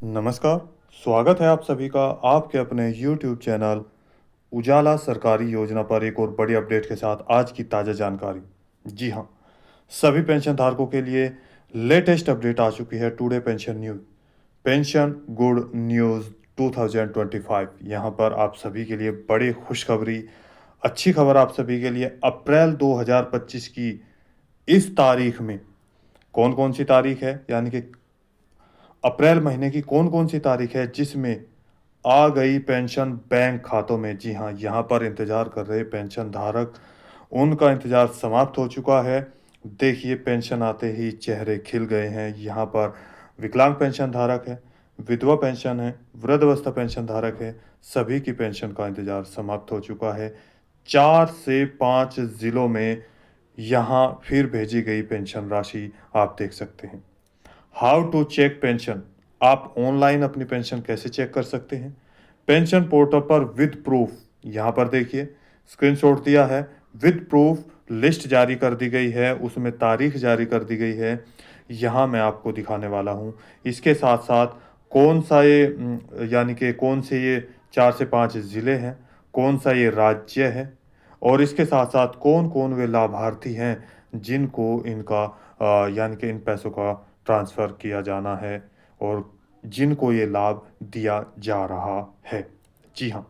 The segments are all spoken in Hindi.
नमस्कार। स्वागत है आप सभी का आपके अपने YouTube चैनल उजाला सरकारी योजना पर एक और बड़ी अपडेट के साथ आज की ताज़ा जानकारी। जी हाँ, सभी पेंशन धारकों के लिए लेटेस्ट अपडेट आ चुकी है। Today pension news, pension good news 2025। यहाँ पर आप सभी के लिए बड़ी खुशखबरी, अच्छी खबर आप सभी के लिए। अप्रैल 2025 की इस तारीख में कौन कौन सी तारीख है, यानी कि अप्रैल महीने की कौन कौन सी तारीख है जिसमें आ गई पेंशन बैंक खातों में। जी हाँ, यहाँ पर इंतजार कर रहे पेंशन धारक, उनका इंतजार समाप्त हो चुका है। देखिए, पेंशन आते ही चेहरे खिल गए हैं। यहाँ पर विकलांग पेंशन धारक है, विधवा पेंशन है, वृद्धावस्था पेंशन धारक है, सभी की पेंशन का इंतजार समाप्त हो चुका है। 4 से 5 जिलों में यहाँ फिर भेजी गई पेंशन राशि आप देख सकते हैं। हाउ टू चेक पेंशन, आप ऑनलाइन अपनी पेंशन कैसे चेक कर सकते हैं। पेंशन पोर्टल पर विद प्रूफ, यहाँ पर देखिए स्क्रीनशॉट दिया है। विद प्रूफ लिस्ट जारी कर दी गई है, उसमें तारीख जारी कर दी गई है। यहाँ मैं आपको दिखाने वाला हूँ। इसके साथ साथ कौन सा ये यानी कि कौन से ये 4 से 5 ज़िले हैं, कौन सा ये राज्य है, और इसके साथ साथ कौन कौन वे लाभार्थी हैं जिनको इनका यानी कि इन पैसों का ट्रांसफ़र किया जाना है और जिनको ये लाभ दिया जा रहा है। जी हाँ,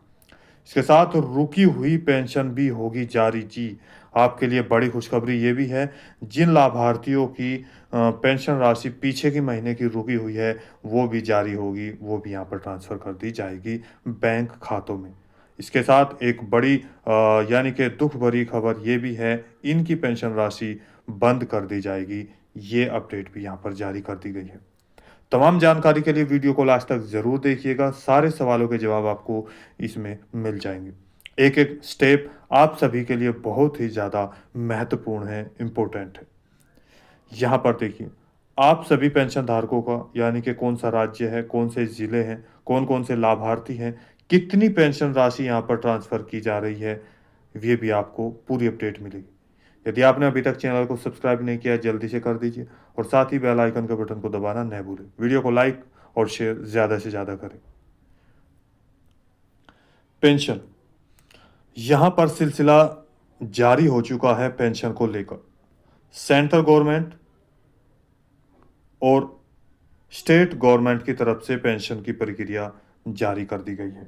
इसके साथ रुकी हुई पेंशन भी होगी जारी। जी, आपके लिए बड़ी खुशखबरी ये भी है। जिन लाभार्थियों की पेंशन राशि पीछे के महीने की रुकी हुई है, वो भी जारी होगी, वो भी यहाँ पर ट्रांसफ़र कर दी जाएगी बैंक खातों में। इसके साथ एक बड़ी यानी कि दुख भरी खबर ये भी है, इनकी पेंशन राशि बंद कर दी जाएगी। ये अपडेट भी यहाँ पर जारी कर दी गई है। तमाम जानकारी के लिए वीडियो को लास्ट तक ज़रूर देखिएगा, सारे सवालों के जवाब आपको इसमें मिल जाएंगे। एक एक स्टेप आप सभी के लिए बहुत ही ज़्यादा महत्वपूर्ण है, इम्पोर्टेंट है। यहाँ पर देखिए, आप सभी पेंशन धारकों का यानी कि कौन सा राज्य है, कौन से ज़िले हैं, कौन कौन से लाभार्थी हैं, कितनी पेंशन राशि यहाँ पर ट्रांसफ़र की जा रही है, ये भी आपको पूरी अपडेट मिलेगी। यदि आपने अभी तक चैनल को सब्सक्राइब नहीं किया है, जल्दी से कर दीजिए और साथ ही बेल आइकन के बटन को दबाना न भूलें। वीडियो को लाइक और शेयर ज़्यादा से ज़्यादा करें। पेंशन, यहाँ पर सिलसिला जारी हो चुका है पेंशन को लेकर। सेंट्रल गवर्नमेंट और स्टेट गवर्नमेंट की तरफ से पेंशन की प्रक्रिया जारी कर दी गई है,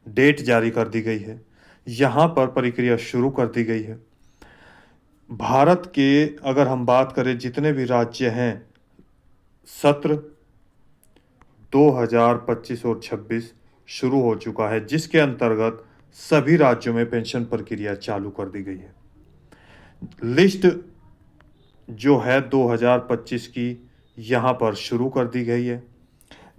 डेट जारी कर दी गई है, यहाँ पर प्रक्रिया शुरू कर दी गई है। भारत के अगर हम बात करें जितने भी राज्य हैं, सत्र 2025 और 26 शुरू हो चुका है, जिसके अंतर्गत सभी राज्यों में पेंशन प्रक्रिया चालू कर दी गई है। लिस्ट जो है 2025 की यहाँ पर शुरू कर दी गई है।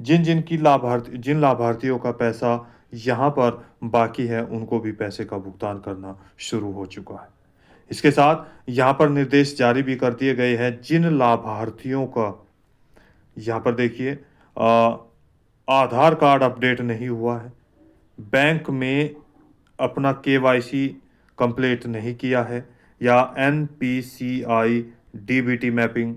जिन लाभार्थियों का पैसा यहाँ पर बाकी है, उनको भी पैसे का भुगतान करना शुरू हो चुका है। इसके साथ यहाँ पर निर्देश जारी भी कर दिए गए हैं जिन लाभार्थियों का, यहाँ पर देखिए, आधार कार्ड अपडेट नहीं हुआ है, बैंक में अपना केवाईसी कंप्लीट नहीं किया है, या एनपीसीआई डीबीटी मैपिंग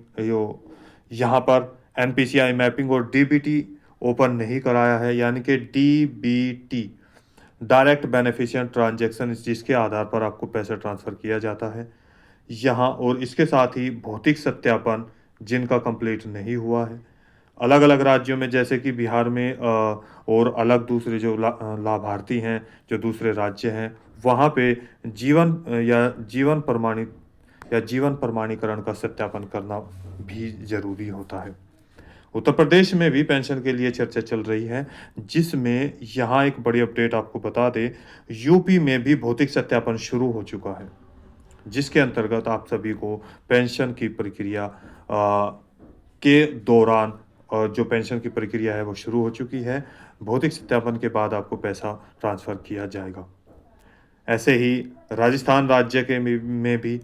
यहाँ पर एनपीसीआई मैपिंग और डीबीटी ओपन नहीं कराया है, यानी कि डीबीटी डायरेक्ट बेनिफिशियरी ट्रांजैक्शन, जिसके आधार पर आपको पैसा ट्रांसफ़र किया जाता है यहाँ, और इसके साथ ही भौतिक सत्यापन जिनका कंप्लीट नहीं हुआ है अलग अलग राज्यों में, जैसे कि बिहार में और अलग दूसरे जो लाभार्थी हैं जो दूसरे राज्य हैं, वहाँ पे जीवन प्रमाणीकरण का सत्यापन करना भी ज़रूरी होता है। उत्तर प्रदेश में भी पेंशन के लिए चर्चा चल रही है, जिसमें यहाँ एक बड़ी अपडेट आपको बता दें, यूपी में भी भौतिक सत्यापन शुरू हो चुका है, जिसके अंतर्गत आप सभी को पेंशन की प्रक्रिया के दौरान जो पेंशन की प्रक्रिया है वो शुरू हो चुकी है। भौतिक सत्यापन के बाद आपको पैसा ट्रांसफ़र किया जाएगा। ऐसे ही राजस्थान राज्य में भी,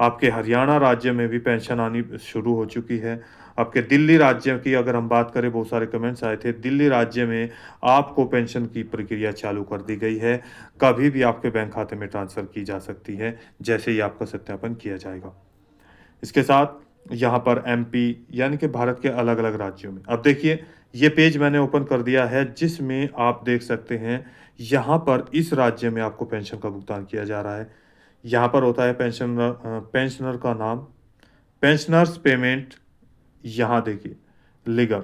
आपके हरियाणा राज्य में भी पेंशन आनी शुरू हो चुकी है। आपके दिल्ली राज्य की अगर हम बात करें, बहुत सारे कमेंट्स आए थे, दिल्ली राज्य में आपको पेंशन की प्रक्रिया चालू कर दी गई है। कभी भी आपके बैंक खाते में ट्रांसफ़र की जा सकती है, जैसे ही आपका सत्यापन किया जाएगा। इसके साथ यहाँ पर एमपी यानी कि भारत के अलग अलग राज्यों में, अब देखिए ये पेज मैंने ओपन कर दिया है, जिसमें आप देख सकते हैं यहाँ पर इस राज्य में आपको पेंशन का भुगतान किया जा रहा है। यहाँ पर होता है पेंशनर का नाम, पेंशनर्स पेमेंट, यहाँ देखिए ledger,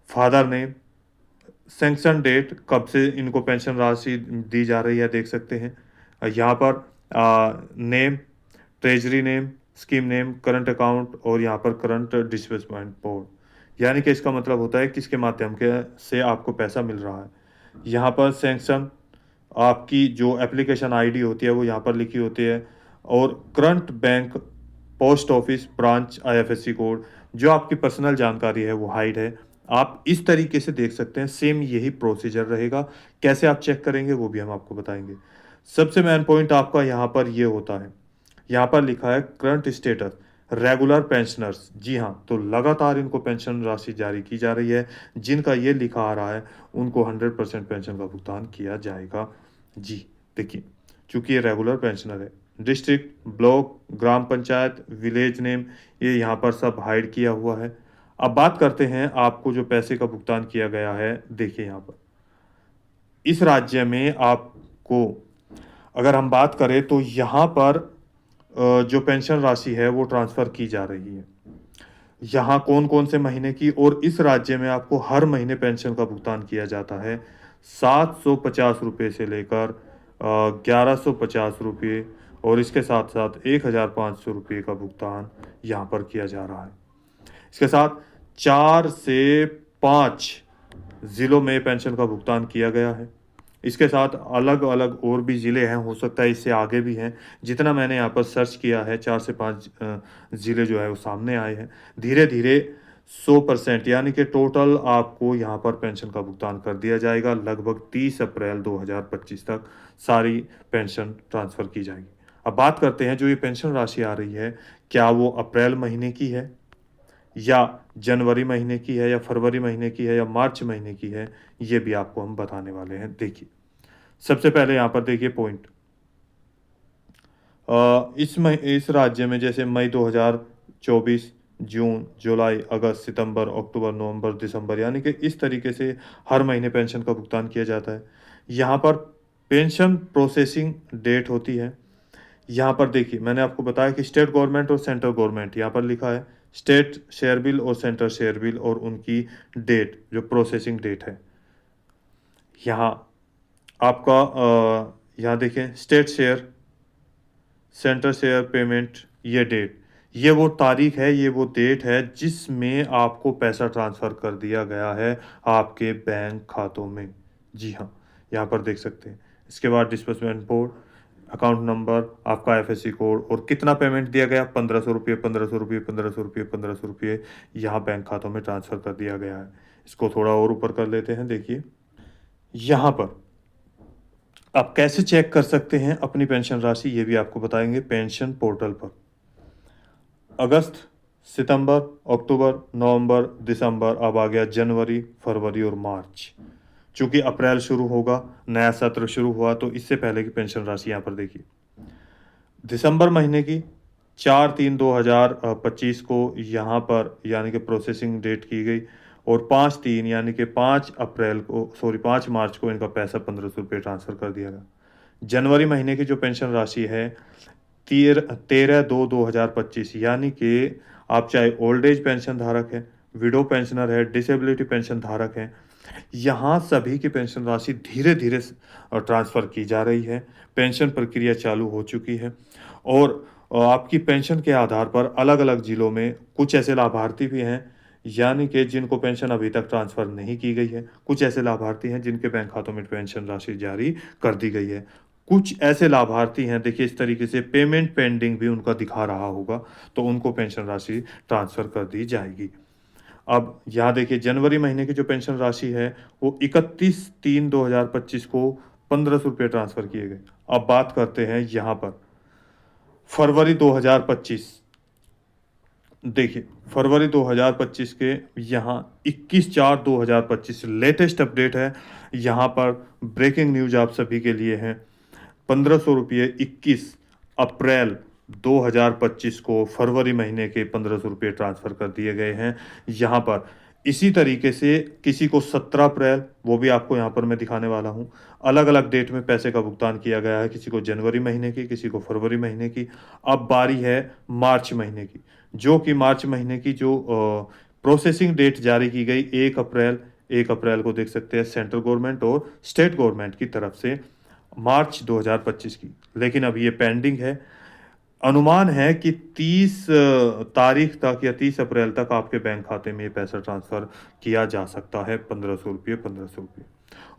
father name, sanction date, कब से इनको पेंशन राशि दी जा रही है देख सकते हैं। यहाँ पर name, treasury name, scheme name, current account और यहाँ पर करंट डिस्बर्समेंट बोर्ड, यानी कि इसका मतलब होता है किसके माध्यम के से आपको पैसा मिल रहा है। यहाँ पर सैंक्शन, आपकी जो एप्लीकेशन आईडी होती है वो यहाँ पर लिखी होती है, और current bank, post office branch, IFSC code, जो आपकी पर्सनल जानकारी है वो हाइड है। आप इस तरीके से देख सकते हैं, सेम यही प्रोसीजर रहेगा। कैसे आप चेक करेंगे वो भी हम आपको बताएंगे। सबसे मेन पॉइंट आपका यहाँ पर ये होता है, यहाँ पर लिखा है करंट स्टेटस रेगुलर पेंशनर्स। जी हाँ, तो लगातार इनको पेंशन राशि जारी की जा रही है। जिनका ये लिखा आ रहा है उनको 100% पेंशन का भुगतान किया जाएगा। जी देखिए, चूंकि ये रेगुलर पेंशनर है, डिस्ट्रिक्ट, ब्लॉक, ग्राम पंचायत, विलेज नेम, ये यहाँ पर सब हाइड किया हुआ है। अब बात करते हैं आपको जो पैसे का भुगतान किया गया है। देखिए यहाँ पर इस राज्य में आपको अगर हम बात करें तो यहाँ पर जो पेंशन राशि है वो ट्रांसफ़र की जा रही है। यहाँ कौन कौन से महीने की, और इस राज्य में आपको हर महीने पेंशन का भुगतान किया जाता है। 750 रुपये से लेकर 1150 रुपये, और इसके साथ साथ 1500 रुपये का भुगतान यहाँ पर किया जा रहा है। इसके साथ 4 से 5 ज़िलों में पेंशन का भुगतान किया गया है। इसके साथ अलग अलग और भी ज़िले हैं, हो सकता है इससे आगे भी हैं। जितना मैंने यहाँ पर सर्च किया है, 4 से 5 ज़िले जो है वो सामने आए हैं। धीरे धीरे 100% यानी कि टोटल आपको यहाँ पर पेंशन का भुगतान कर दिया जाएगा। लगभग 30 अप्रैल 2025 तक सारी पेंशन ट्रांसफ़र की जाएगी। अब बात करते हैं, जो ये पेंशन राशि आ रही है, क्या वो अप्रैल महीने की है, या जनवरी महीने की है, या फरवरी महीने की है, या मार्च महीने की है, ये भी आपको हम बताने वाले हैं। देखिए, सबसे पहले यहाँ पर देखिए पॉइंट, इस राज्य में जैसे मई 2024, जून, जुलाई, अगस्त, सितंबर, अक्टूबर, नवंबर, दिसंबर, यानी कि इस तरीके से हर महीने पेंशन का भुगतान किया जाता है। यहाँ पर पेंशन प्रोसेसिंग डेट होती है। यहाँ पर देखिए, मैंने आपको बताया कि स्टेट गवर्नमेंट और सेंट्रल गवर्नमेंट, यहाँ पर लिखा है स्टेट शेयर बिल और सेंट्रल शेयर बिल, और उनकी डेट जो प्रोसेसिंग डेट है। यहाँ आपका यहाँ देखें state share, central share payment, ये डेट, ये वो तारीख है, ये वो डेट है जिसमें आपको पैसा ट्रांसफ़र कर दिया गया है आपके बैंक खातों में। जी हाँ, यहाँ पर देख सकते हैं। इसके बाद डिस्बर्समेंट बोर्ड, अकाउंट नंबर, आपका आईएफएससी कोड, और कितना पेमेंट दिया गया, 1500 रुपये, 1500 रुपये, 1500 रुपये, 1500 रुपये यहाँ बैंक खातों में ट्रांसफ़र कर दिया गया है। इसको थोड़ा और ऊपर कर लेते हैं। देखिए यहाँ पर आप कैसे चेक कर सकते हैं अपनी पेंशन राशि, ये भी आपको बताएंगे पेंशन पोर्टल पर। अगस्त, सितंबर, अक्टूबर, नवंबर, दिसंबर, अब आ गया जनवरी, फरवरी और मार्च। चूंकि अप्रैल शुरू होगा, नया सत्र शुरू हुआ, तो इससे पहले की पेंशन राशि यहाँ पर देखिए। दिसंबर महीने की 4/3/2025 को यहाँ पर यानी कि प्रोसेसिंग डेट की गई, और 5/3 यानी कि 5 मार्च को इनका पैसा 1500 रुपये ट्रांसफ़र कर दिया गया। जनवरी महीने की जो पेंशन राशि है 13/2/2025, यानी कि आप चाहे ओल्ड एज पेंशन धारक हैं, विडो पेंशनर है, डिसेबिलिटी पेंशन धारक हैं, यहाँ सभी की पेंशन राशि धीरे धीरे ट्रांसफ़र की जा रही है। पेंशन प्रक्रिया चालू हो चुकी है, और आपकी पेंशन के आधार पर अलग अलग ज़िलों में कुछ ऐसे लाभार्थी भी हैं, यानी कि जिनको पेंशन अभी तक ट्रांसफ़र नहीं की गई है। कुछ ऐसे लाभार्थी हैं जिनके बैंक खातों में पेंशन राशि जारी कर दी गई है। कुछ ऐसे लाभार्थी हैं, देखिए इस तरीके से पेमेंट पेंडिंग भी उनका दिखा रहा होगा, तो उनको पेंशन राशि ट्रांसफ़र कर दी जाएगी। अब यहाँ देखिए, जनवरी महीने की जो पेंशन राशि है वो 31/3/2025 को 1500 रुपये ट्रांसफ़र किए गए। अब बात करते हैं यहाँ पर फरवरी 2025। देखिए फरवरी 2025 के यहाँ 21/4/2025 लेटेस्ट अपडेट है। यहाँ पर ब्रेकिंग न्यूज आप सभी के लिए है। 1500 रुपये 21 अप्रैल 2025 को फरवरी महीने के 1500 रुपये ट्रांसफ़र कर दिए गए हैं। यहाँ पर इसी तरीके से किसी को 17 अप्रैल, वो भी आपको यहाँ पर मैं दिखाने वाला हूँ। अलग-अलग डेट में पैसे का भुगतान किया गया है, किसी को जनवरी महीने की, किसी को फरवरी महीने की। अब बारी है मार्च महीने की, जो कि मार्च महीने की जो प्रोसेसिंग डेट जारी की गई 1 अप्रैल को देख सकते हैं सेंट्रल गवर्नमेंट और स्टेट गवर्नमेंट की तरफ से मार्च 2025 की। लेकिन अब ये पेंडिंग है। अनुमान है कि 30 तारीख तक या 30 अप्रैल तक आपके बैंक खाते में ये पैसा ट्रांसफ़र किया जा सकता है, ₹1500।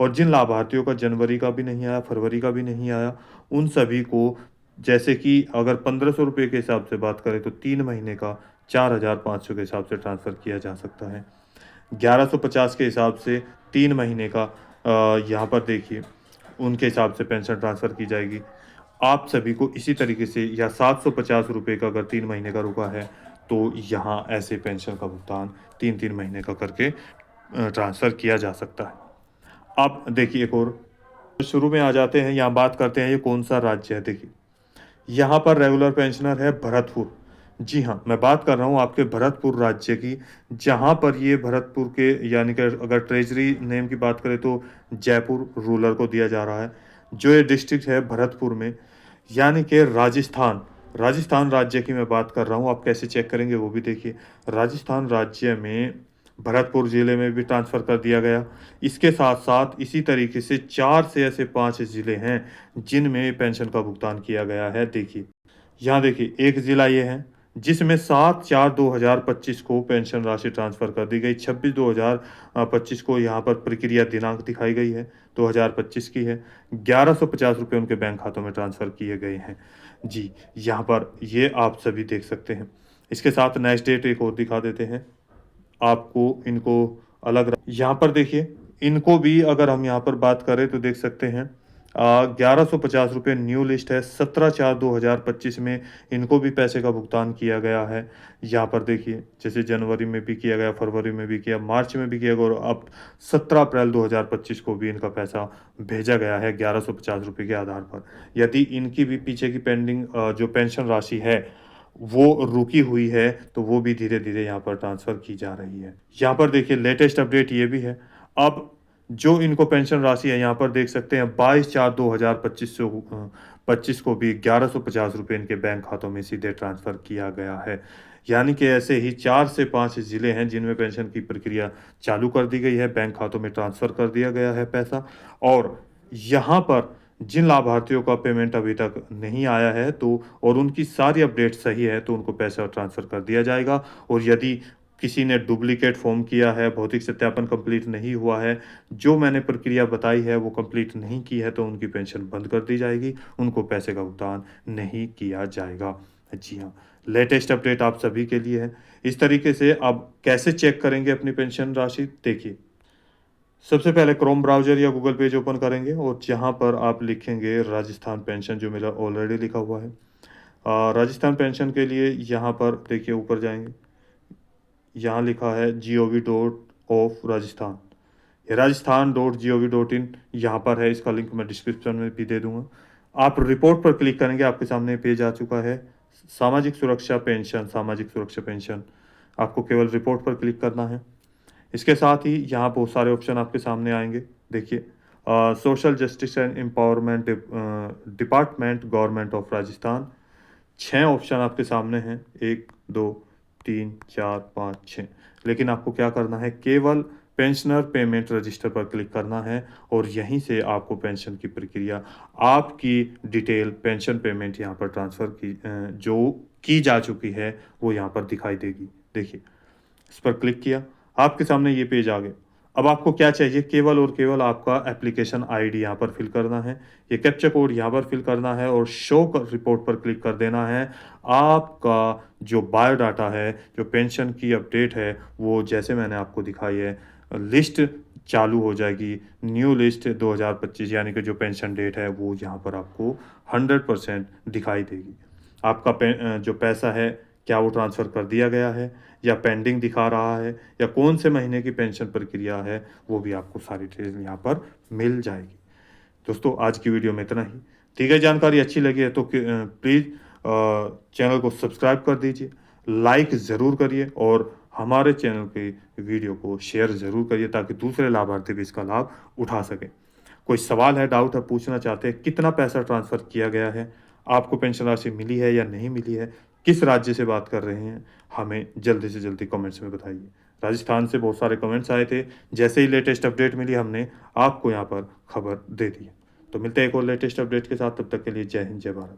और जिन लाभार्थियों का जनवरी का भी नहीं आया, फरवरी का भी नहीं आया, उन सभी को, जैसे कि अगर ₹1500 के हिसाब से बात करें तो 3 महीने का 4500 के हिसाब से ट्रांसफ़र किया जा सकता है। 1150 के हिसाब से 3 महीने का यहाँ पर देखिए, उनके हिसाब से पेंशन ट्रांसफ़र की जाएगी। आप सभी को इसी तरीके से, या ₹750 का अगर 3 महीने का रुका है, तो यहाँ ऐसे पेंशन का भुगतान 3-3 महीने का करके ट्रांसफ़र किया जा सकता है। अब देखिए एक और, शुरू में आ जाते हैं, यहाँ बात करते हैं ये कौन-सा राज्य है। देखिए, यहाँ पर रेगुलर पेंशनर है भरतपुर। जी हाँ, मैं बात कर रहा हूँ आपके भरतपुर राज्य की, जहाँ पर ये भरतपुर के, यानी कि अगर ट्रेज़री नेम की बात करें तो जयपुर रूरल को दिया जा रहा है। जो ये डिस्ट्रिक्ट है भरतपुर में, यानी कि राजस्थान राज्य की मैं बात कर रहा हूँ। आप कैसे चेक करेंगे वो भी देखिए। राजस्थान राज्य में भरतपुर ज़िले में भी ट्रांसफ़र कर दिया गया। इसके साथ-साथ इसी तरीके से 4 से ऐसे 5 ज़िले हैं, जिनमें पेंशन का भुगतान किया गया है। देखिए, यहाँ देखिए एक ज़िला ये है, जिसमें 7/4/2025 को पेंशन राशि ट्रांसफ़र कर दी गई। 26/2/2025 को यहाँ पर प्रक्रिया दिनांक दिखाई गई है, 2025 की है। ₹1150 उनके बैंक खातों में ट्रांसफ़र किए गए हैं। जी, यहाँ पर ये आप सभी देख सकते हैं। इसके साथ नेक्स्ट डेट एक और दिखा देते हैं आपको, इनको अलग यहाँ पर देखिए, इनको भी अगर हम यहाँ पर बात करें तो देख सकते हैं ₹1150 न्यू लिस्ट है। 17/4/2025 में इनको भी पैसे का भुगतान किया गया है। यहाँ पर देखिए, जैसे जनवरी में भी किया गया, फरवरी में भी किया, मार्च में भी किया गया, और अब 17 अप्रैल 2025 को भी इनका पैसा भेजा गया है ₹1150 के आधार पर। यदि इनकी भी पीछे की पेंडिंग जो पेंशन राशि है, वो रुकी हुई है, तो वो भी धीरे-धीरे यहाँ पर ट्रांसफ़र की जा रही है। यहाँ पर देखिए लेटेस्ट अपडेट ये भी है। अब जो इनको पेंशन राशि है, यहाँ पर देख सकते हैं 22/4/2025 से 25 को भी ₹1150 इनके बैंक खातों में सीधे ट्रांसफ़र किया गया है। यानी कि ऐसे ही 4 से 5 ज़िले हैं, जिनमें पेंशन की प्रक्रिया चालू कर दी गई है, बैंक खातों में ट्रांसफ़र कर दिया गया है पैसा। और यहाँ पर जिन लाभार्थियों का पेमेंट अभी तक नहीं आया है, तो और उनकी सारी अपडेट सही है, तो उनको पैसा ट्रांसफ़र कर दिया जाएगा। और यदि किसी ने डुप्लीकेट फ़ॉर्म किया है, भौतिक सत्यापन कंप्लीट नहीं हुआ है, जो मैंने प्रक्रिया बताई है वो कंप्लीट नहीं की है, तो उनकी पेंशन बंद कर दी जाएगी, उनको पैसे का भुगतान नहीं किया जाएगा। जी हाँ, लेटेस्ट अपडेट आप सभी के लिए है। इस तरीके से आप कैसे चेक करेंगे अपनी पेंशन राशि? देखिए, सबसे पहले क्रोम ब्राउज़र या गूगल पेज ओपन करेंगे, और जहाँ पर आप लिखेंगे राजस्थान पेंशन, जो मेरा ऑलरेडी लिखा हुआ है। राजस्थान पेंशन के लिए यहाँ पर देखिए ऊपर जाएँगे, यहाँ लिखा है gov.of राजस्थान। ये राजस्थान.gov.in यहाँ पर है, इसका लिंक मैं डिस्क्रिप्शन में भी दे दूँगा। आप रिपोर्ट पर क्लिक करेंगे, आपके सामने पेज आ चुका है। सामाजिक सुरक्षा पेंशन, आपको केवल रिपोर्ट पर क्लिक करना है। इसके साथ ही यहाँ बहुत सारे ऑप्शन आपके सामने आएँगे। देखिए, social justice and empowerment department, government of Rajasthan. 6 option आपके सामने हैं, 1, 2, 3, 4, 5, 6। लेकिन आपको क्या करना है, केवल पेंशनर पेमेंट रजिस्टर पर क्लिक करना है, और यहीं से आपको पेंशन की प्रक्रिया, आपकी डिटेल पेंशन पेमेंट यहाँ पर ट्रांसफ़र जो की जा चुकी है, वो यहाँ पर दिखाई देगी। देखिए, इस पर क्लिक किया, आपके सामने ये पेज आ गया। अब आपको क्या चाहिए, केवल और केवल आपका एप्लीकेशन आईडी यहाँ पर फिल करना है, ये कैप्चा कोड यहाँ पर फिल करना है, और शो कर रिपोर्ट पर क्लिक कर देना है। आपका जो बायोडाटा है, जो पेंशन की अपडेट है, वो जैसे मैंने आपको दिखाई है, लिस्ट चालू हो जाएगी। न्यू लिस्ट 2025, यानी कि जो पेंशन डेट है, वो यहाँ पर आपको 100% दिखाई देगी। आपका जो पैसा है, क्या वो ट्रांसफ़र कर दिया गया है, या पेंडिंग दिखा रहा है, या कौन से महीने की पेंशन प्रक्रिया है, वो भी आपको सारी डिटेल यहाँ पर मिल जाएगी। दोस्तों, आज की वीडियो में इतना ही। दी गई जानकारी अच्छी लगी है तो प्लीज़ चैनल को सब्सक्राइब कर दीजिए, लाइक ज़रूर करिए, और हमारे चैनल के वीडियो को शेयर ज़रूर करिए ताकि दूसरे लाभार्थी भी इसका लाभ उठा सकें। कोई सवाल है, डाउट है, पूछना चाहते हैं, कितना पैसा ट्रांसफ़र किया गया है, आपको पेंशन राशि मिली है या नहीं मिली है, किस राज्य से बात कर रहे हैं, हमें जल्दी से जल्दी कमेंट्स में बताइए। राजस्थान से बहुत सारे कमेंट्स आए थे, जैसे ही लेटेस्ट अपडेट मिली हमने आपको यहाँ पर खबर दे दी है। तो मिलते हैं एक और लेटेस्ट अपडेट के साथ, तब तक के लिए जय हिंद, जय भारत।